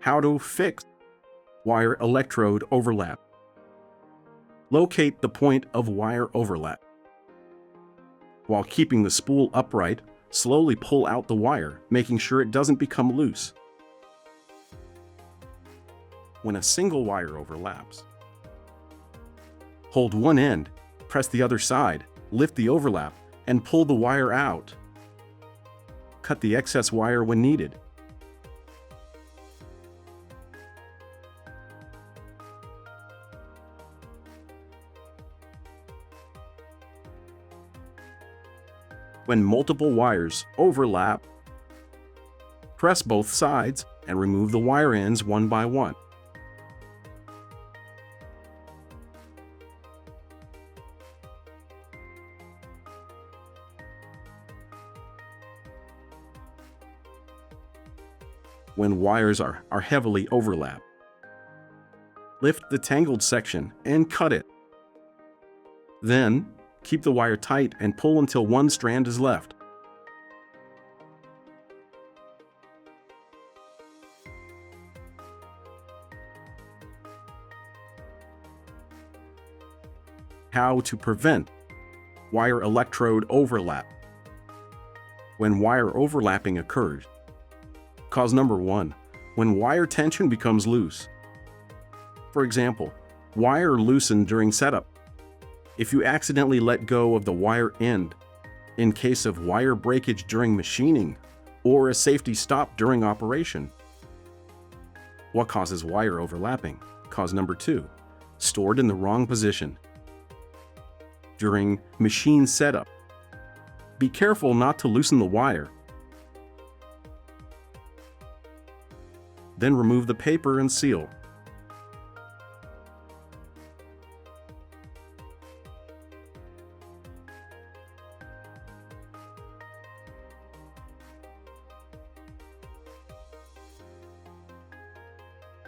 How to fix wire electrode overlap. Locate the point of wire overlap. While keeping the spool upright, slowly pull out the wire, making sure it doesn't become loose. When a single wire overlaps, hold one end, press the other side, lift the overlap, and pull the wire out. Cut the excess wire when needed. When multiple wires overlap, press both sides and remove the wire ends one by one. When wires are heavily overlapped, lift the tangled section and cut it. Then, keep the wire tight and pull until one strand is left. How to prevent wire electrode overlap. When wire overlapping occurs, cause number 1, when wire tension becomes loose. For example, wire loosened during setup. If you accidentally let go of the wire end, in case of wire breakage during machining, or a safety stop during operation. What causes wire overlapping? Cause number 2, stored in the wrong position. During machine setup, be careful not to loosen the wire. Then remove the paper and seal.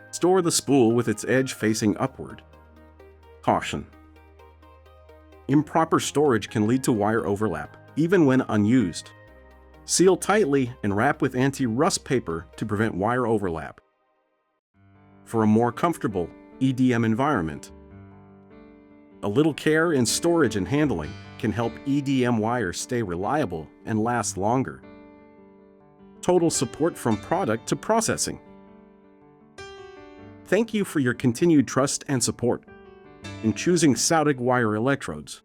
Store the spool with its edge facing upward. Caution: improper storage can lead to wire overlap, even when unused. Seal tightly and wrap with anti-rust paper to prevent wire overlap. For a more comfortable EDM environment, a little care in storage and handling can help EDM wires stay reliable and last longer. Total support from product to processing. Thank you for your continued trust and support in choosing Sodick wire electrodes.